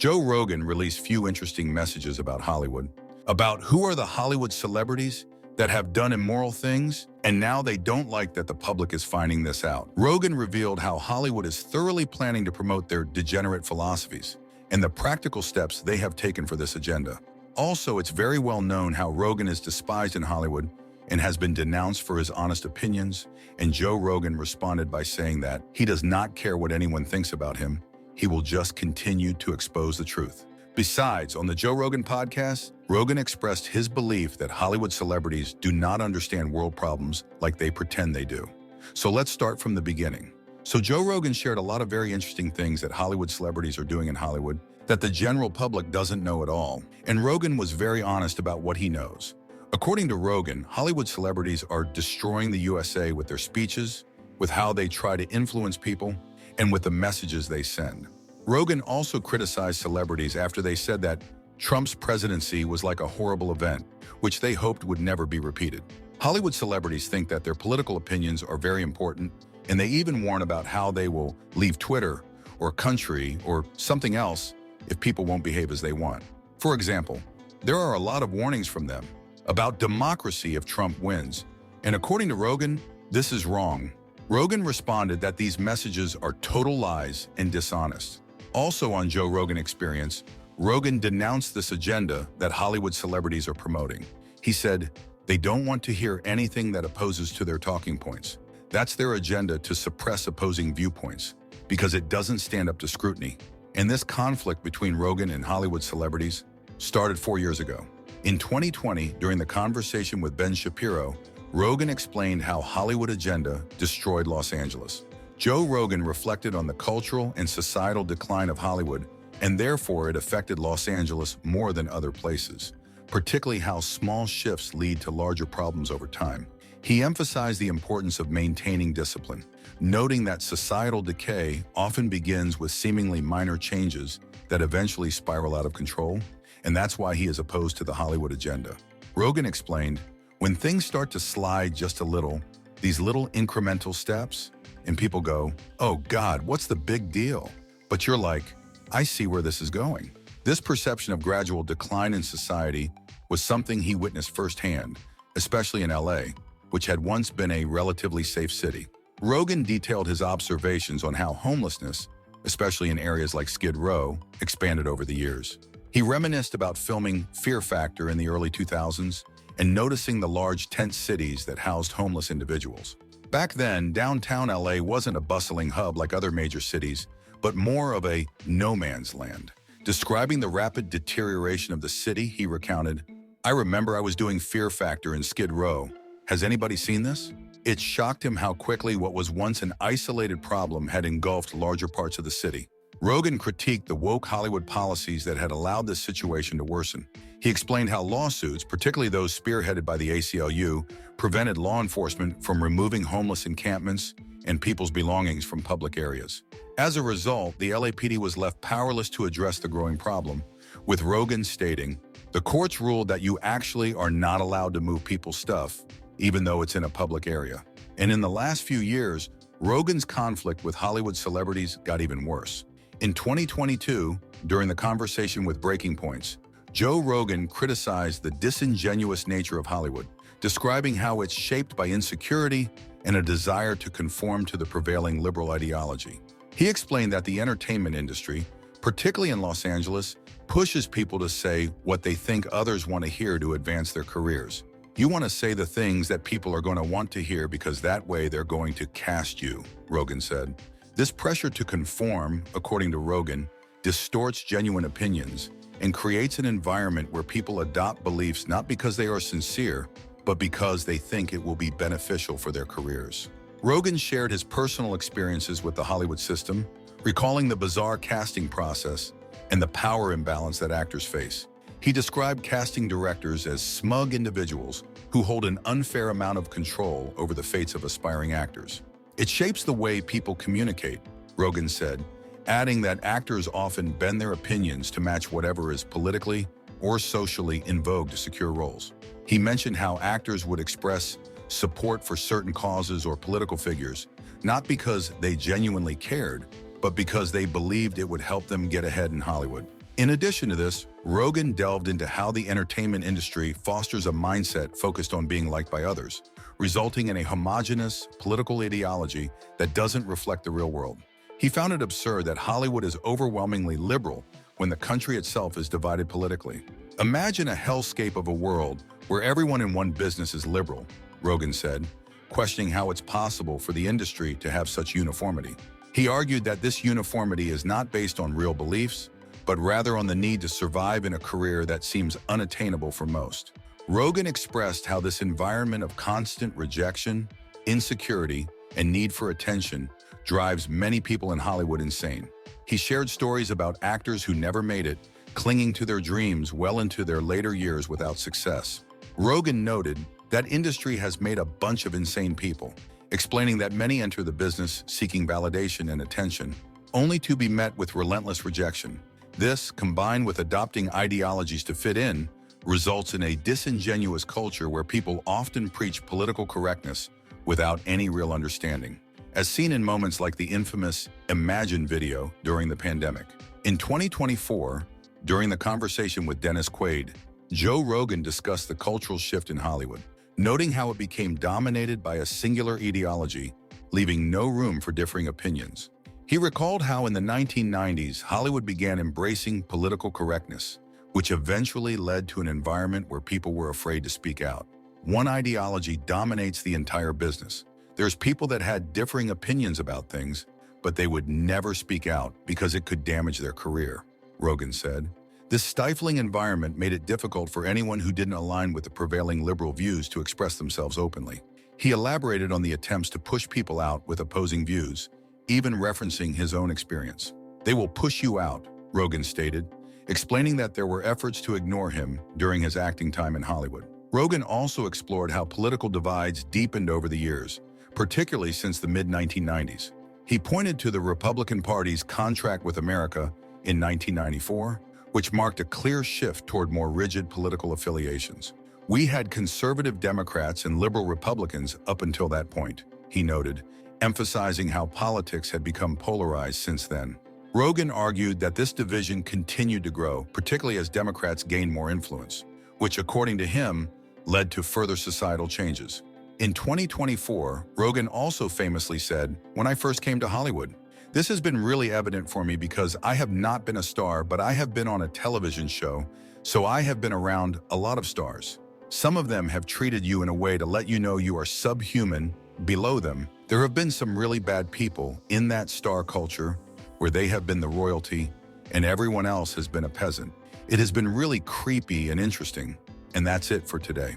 Joe Rogan released few interesting messages about Hollywood, about who are the Hollywood celebrities that have done immoral things, and now they don't like that the public is finding this out. Rogan revealed how Hollywood is thoroughly planning to promote their degenerate philosophies and the practical steps they have taken for this agenda. Also, it's very well known how Rogan is despised in Hollywood and has been denounced for his honest opinions, and Joe Rogan responded by saying that he does not care what anyone thinks about him, he will just continue to expose the truth. Besides, on the Joe Rogan podcast, Rogan expressed his belief that Hollywood celebrities do not understand world problems like they pretend they do. So let's start from the beginning. So Joe Rogan shared a lot of very interesting things that Hollywood celebrities are doing in Hollywood that the general public doesn't know at all. And Rogan was very honest about what he knows. According to Rogan, Hollywood celebrities are destroying the USA with their speeches, with how they try to influence people, and with the messages they send. Rogan also criticized celebrities after they said that Trump's presidency was like a horrible event, which they hoped would never be repeated. Hollywood celebrities think that their political opinions are very important, and they even warn about how they will leave Twitter or country or something else if people won't behave as they want. For example, there are a lot of warnings from them about democracy if Trump wins, and according to Rogan, this is wrong. Rogan responded that these messages are total lies and dishonest. Also on Joe Rogan Experience, Rogan denounced this agenda that Hollywood celebrities are promoting. He said, they don't want to hear anything that opposes to their talking points. That's their agenda to suppress opposing viewpoints, because it doesn't stand up to scrutiny. And this conflict between Rogan and Hollywood celebrities started 4 years ago. In 2020, during the conversation with Ben Shapiro, Rogan explained how Hollywood agenda destroyed Los Angeles. Joe Rogan reflected on the cultural and societal decline of Hollywood, and therefore it affected Los Angeles more than other places, particularly how small shifts lead to larger problems over time. He emphasized the importance of maintaining discipline, noting that societal decay often begins with seemingly minor changes that eventually spiral out of control, and that's why he is opposed to the Hollywood agenda. Rogan explained, when things start to slide just a little, these little incremental steps, and people go, oh God, what's the big deal? But you're like, I see where this is going. This perception of gradual decline in society was something he witnessed firsthand, especially in LA, which had once been a relatively safe city. Rogan detailed his observations on how homelessness, especially in areas like Skid Row, expanded over the years. He reminisced about filming Fear Factor in the early 2000s and noticing the large tent cities that housed homeless individuals. Back then, downtown LA wasn't a bustling hub like other major cities, but more of a no man's land. Describing the rapid deterioration of the city, he recounted, I remember I was doing Fear Factor in Skid Row. Has anybody seen this? It shocked him how quickly what was once an isolated problem had engulfed larger parts of the city. Rogan critiqued the woke Hollywood policies that had allowed this situation to worsen. He explained how lawsuits, particularly those spearheaded by the ACLU, prevented law enforcement from removing homeless encampments and people's belongings from public areas. As a result, the LAPD was left powerless to address the growing problem, with Rogan stating, the courts ruled that you actually are not allowed to move people's stuff, even though it's in a public area. And in the last few years, Rogan's conflict with Hollywood celebrities got even worse. In 2022, during the conversation with Breaking Points, Joe Rogan criticized the disingenuous nature of Hollywood, describing how it's shaped by insecurity and a desire to conform to the prevailing liberal ideology. He explained that the entertainment industry, particularly in Los Angeles, pushes people to say what they think others want to hear to advance their careers. You want to say the things that people are going to want to hear because that way they're going to cast you, Rogan said. This pressure to conform, according to Rogan, distorts genuine opinions and creates an environment where people adopt beliefs not because they are sincere, but because they think it will be beneficial for their careers. Rogan shared his personal experiences with the Hollywood system, recalling the bizarre casting process and the power imbalance that actors face. He described casting directors as smug individuals who hold an unfair amount of control over the fates of aspiring actors. It shapes the way people communicate, Rogan said, adding that actors often bend their opinions to match whatever is politically or socially in vogue to secure roles. He mentioned how actors would express support for certain causes or political figures, not because they genuinely cared, but because they believed it would help them get ahead in Hollywood. In addition to this, Rogan delved into how the entertainment industry fosters a mindset focused on being liked by others, resulting in a homogeneous political ideology that doesn't reflect the real world. He found it absurd that Hollywood is overwhelmingly liberal when the country itself is divided politically. Imagine a hellscape of a world where everyone in one business is liberal, Rogan said, questioning how it's possible for the industry to have such uniformity. He argued that this uniformity is not based on real beliefs, but rather on the need to survive in a career that seems unattainable for most. Rogan expressed how this environment of constant rejection, insecurity, and need for attention drives many people in Hollywood insane. He shared stories about actors who never made it, clinging to their dreams well into their later years without success. Rogan noted that industry has made a bunch of insane people, explaining that many enter the business seeking validation and attention, only to be met with relentless rejection. This, combined with adopting ideologies to fit in, results in a disingenuous culture where people often preach political correctness without any real understanding, as seen in moments like the infamous Imagine video during the pandemic. In 2024, during the conversation with Dennis Quaid, Joe Rogan discussed the cultural shift in Hollywood, noting how it became dominated by a singular ideology, leaving no room for differing opinions. He recalled how in the 1990s, Hollywood began embracing political correctness, which eventually led to an environment where people were afraid to speak out. One ideology dominates the entire business. There's people that had differing opinions about things, but they would never speak out because it could damage their career, Rogan said. This stifling environment made it difficult for anyone who didn't align with the prevailing liberal views to express themselves openly. He elaborated on the attempts to push people out with opposing views, even referencing his own experience. "They will push you out," Rogan stated, explaining that there were efforts to ignore him during his acting time in Hollywood. Rogan also explored how political divides deepened over the years, particularly since the mid-1990s. He pointed to the Republican Party's contract with America in 1994, which marked a clear shift toward more rigid political affiliations. "We had conservative Democrats and liberal Republicans up until that point," he noted, emphasizing how politics had become polarized since then. Rogan argued that this division continued to grow, particularly as Democrats gained more influence, which, according to him, led to further societal changes. In 2024, Rogan also famously said, "When I first came to Hollywood, this has been really evident for me because I have not been a star, but I have been on a television show, so I have been around a lot of stars. Some of them have treated you in a way to let you know you are subhuman below them. There have been some really bad people in that star culture where they have been the royalty and everyone else has been a peasant. It has been really creepy and interesting, and that's it for today."